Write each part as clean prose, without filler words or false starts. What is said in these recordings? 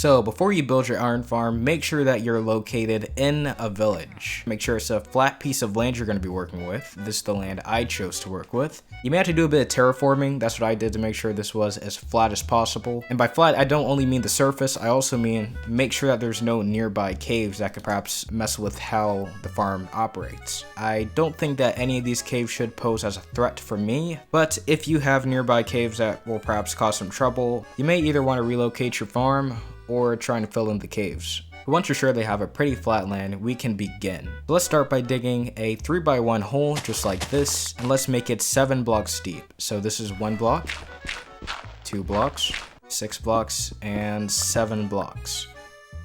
So before you build your iron farm, make sure that you're located in a village. Make sure it's a flat piece of land you're going to be working with. This is the land I chose to work with. You may have to do a bit of terraforming. That's what I did to make sure this was as flat as possible. And by flat, I don't only mean the surface, I also mean make sure that there's no nearby caves that could perhaps mess with how the farm operates. I don't think that any of these caves should pose as a threat for me, but if you have nearby caves that will perhaps cause some trouble, you may either want to relocate your farm or trying to fill in the caves. But once you're sure they have a pretty flat land, we can begin. So let's start by digging a 3x1 hole just like this, and let's make it 7 blocks deep. So this is 1 block, 2 blocks, 6 blocks, and 7 blocks.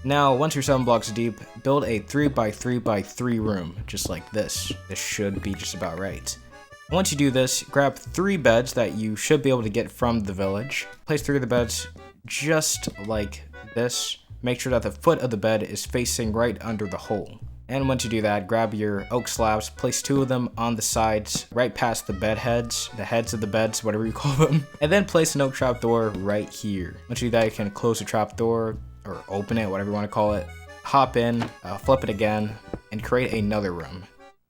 Now, once you're 7 blocks deep, build a 3x3x3 room, just like this. This should be just about right. Once you do this, grab 3 beds that you should be able to get from the village. Place 3 of the beds just like this. Make sure that the foot of the bed is facing right under the hole. And once you do that, grab your oak slabs, place 2 of them on the sides, right past the bed heads, the heads of the beds, whatever you call them. And then place an oak trapdoor right here. Once you do that, you can close the trapdoor, or open it, whatever you want to call it. Hop in, flip it again, and create another room.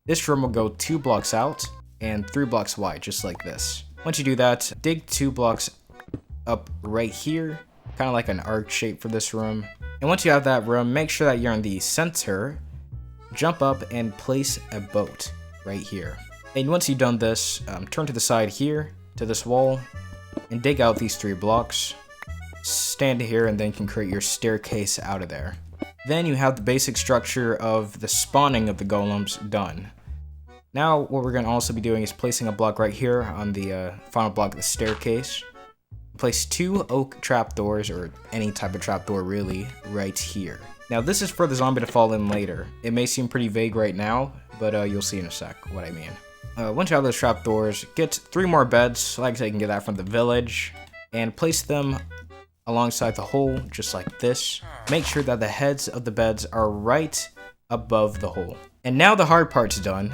This room will go 2 blocks out and 3 blocks wide, just like this. Once you do that, dig 2 blocks up right here, kind of like an arc shape for this room. And once you have that room, make sure that you're in the center, jump up and place a boat right here. And once you've done this, turn to the side here, to this wall, and dig out these 3 blocks. Stand here and then you can create your staircase out of there. Then you have the basic structure of the spawning of the golems done. Now what we're going to also be doing is placing a block right here on the final block of the staircase. Place 2 oak trapdoors, or any type of trapdoor really, right here. Now this is for the zombie to fall in later. It may seem pretty vague right now, but you'll see in a sec what I mean. Once you have those trapdoors, get 3 more beds, like I said, you can get that from the village, and place them alongside the hole, just like this. Make sure that the heads of the beds are right above the hole. And now the hard part's done.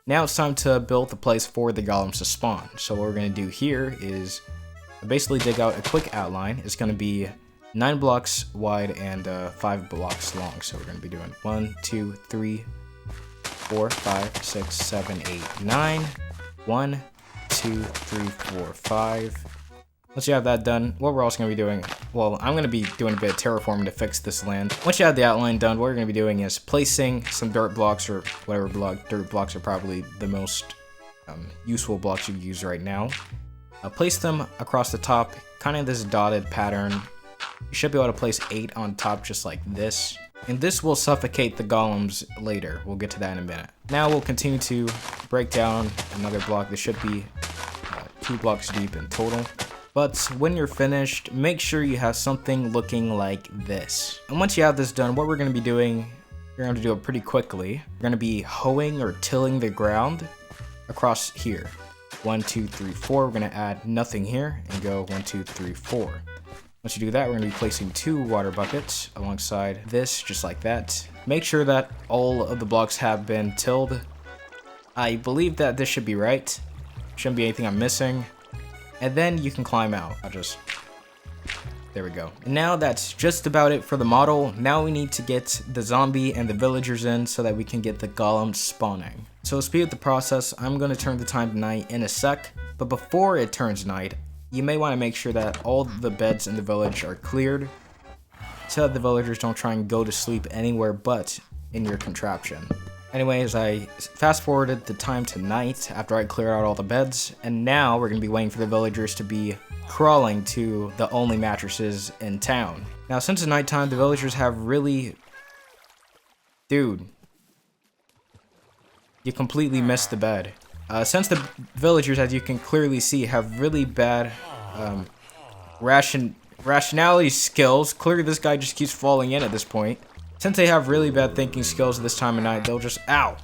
Now it's time to build the place for the golems to spawn. So what we're going to do here is basically dig out a quick outline. It's going to be 9 blocks wide and 5 blocks long. So we're going to be doing 1, 2, 3, 4, 5, 6, 7, 8, 9. 1, 2, 3, 4, 5. Once you have that done, what we're also going to be doing, well, I'm going to be doing a bit of terraforming to fix this land. Once you have the outline done, what we're going to be doing is placing some dirt blocks, or whatever block. Dirt blocks are probably the most useful blocks you use right now. Place them across the top, kind of this dotted pattern. You should be able to place 8 on top just like this. And this will suffocate the golems later. We'll get to that in a minute. Now we'll continue to break down another block. This should be 2 blocks deep in total. But when you're finished, make sure you have something looking like this. And once you have this done, what we're going to be doing, you're going to do it pretty quickly. We're going to be hoeing or tilling the ground across here. 1, 2, 3, 4. We're going to add nothing here and go 1, 2, 3, 4. Once you do that, we're going to be placing 2 water buckets alongside this, just like that. Make sure that all of the blocks have been tilled. I believe that this should be right. Shouldn't be anything I'm missing. And then you can climb out. There we go. And now that's just about it for the model. Now we need to get the zombie and the villagers in so that we can get the golems spawning. So to speed up the process, I'm going to turn the time to night in a sec. But before it turns night, you may want to make sure that all the beds in the village are cleared, so that the villagers don't try and go to sleep anywhere but in your contraption. Anyways, I fast forwarded the time to night after I cleared out all the beds, and now we're going to be waiting for the villagers to be crawling to the only mattresses in town. Now since it's nighttime, the villagers have really... Dude. You completely missed the bed. Since the villagers, as you can clearly see, have really bad rationality skills, clearly this guy just keeps falling in at this point. Since they have really bad thinking skills at this time of night, they'll just... Ow!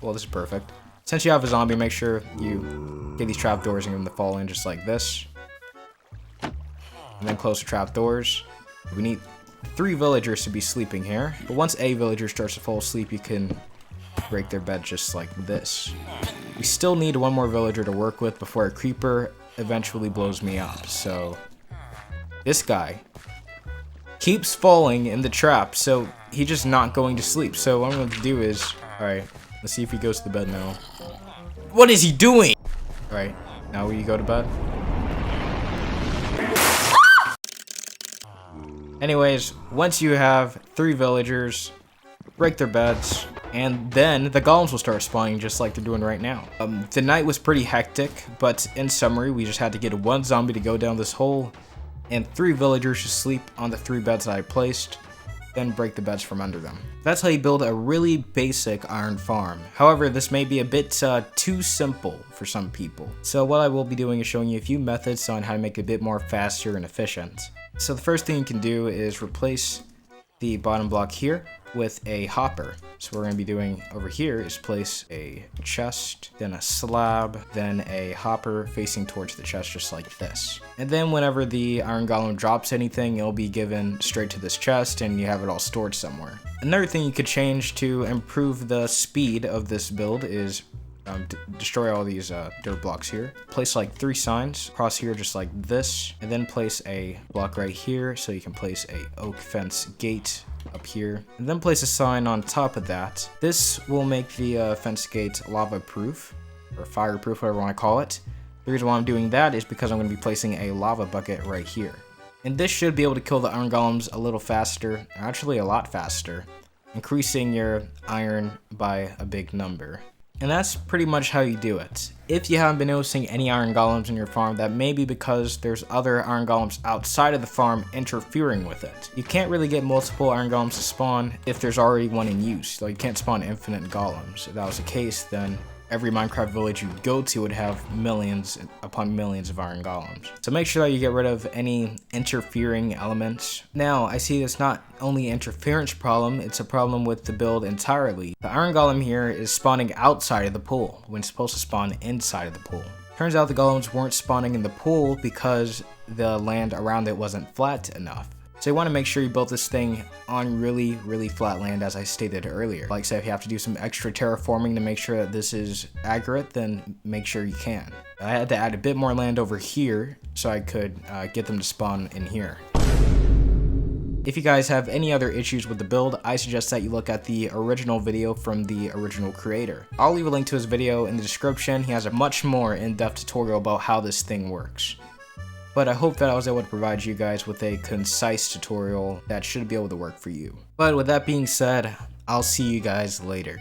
Well, this is perfect. Since you have a zombie, make sure you get these trapdoors and get them to fall in just like this. And then close the trapdoors. We need 3 villagers to be sleeping here. But once a villager starts to fall asleep, you can break their bed just like this. We still need 1 more villager to work with before a creeper eventually blows me up. So, this guy keeps falling in the trap, so he's just not going to sleep. So what I'm going to do is, alright, let's see if he goes to the bed now. What is he doing? Alright, now will you go to bed? Anyways, once you have 3 villagers, break their beds, and then the golems will start spawning just like they're doing right now. The night was pretty hectic, but in summary, we just had to get 1 zombie to go down this hole, and 3 villagers to sleep on the 3 beds that I placed, then break the beds from under them. That's how you build a really basic iron farm. However, this may be a bit too simple for some people. So what I will be doing is showing you a few methods on how to make it a bit more faster and efficient. So the first thing you can do is replace the bottom block here with a hopper. So what we're going to be doing over here is place a chest, then a slab, then a hopper facing towards the chest just like this. And then whenever the iron golem drops anything, it'll be given straight to this chest and you have it all stored somewhere. Another thing you could change to improve the speed of this build is destroy all these dirt blocks here. Place like 3 signs across here just like this, and then place a block right here so you can place a oak fence gate up here, and then place a sign on top of that. This will make the fence gate lava proof or fireproof, whatever you want to call it. The reason why I'm doing that is because I'm going to be placing a lava bucket right here, and this should be able to kill the iron golems a little faster, actually a lot faster, increasing your iron by a big number. And that's pretty much how you do it. If you haven't been noticing any iron golems in your farm, that may be because there's other iron golems outside of the farm interfering with it. You can't really get multiple iron golems to spawn if there's already one in use. Like, you can't spawn infinite golems. If that was the case, then every Minecraft village you go to would have millions upon millions of iron golems. So make sure that you get rid of any interfering elements. Now, I see it's not only an interference problem, it's a problem with the build entirely. The iron golem here is spawning outside of the pool when it's supposed to spawn inside of the pool. Turns out the golems weren't spawning in the pool because the land around it wasn't flat enough. So you want to make sure you build this thing on really, really flat land, as I stated earlier. Like, say if you have to do some extra terraforming to make sure that this is accurate, then make sure you can. I had to add a bit more land over here so I could get them to spawn in here. If you guys have any other issues with the build, I suggest that you look at the original video from the original creator. I'll leave a link to his video in the description. He has a much more in-depth tutorial about how this thing works. But I hope that I was able to provide you guys with a concise tutorial that should be able to work for you. But with that being said, I'll see you guys later.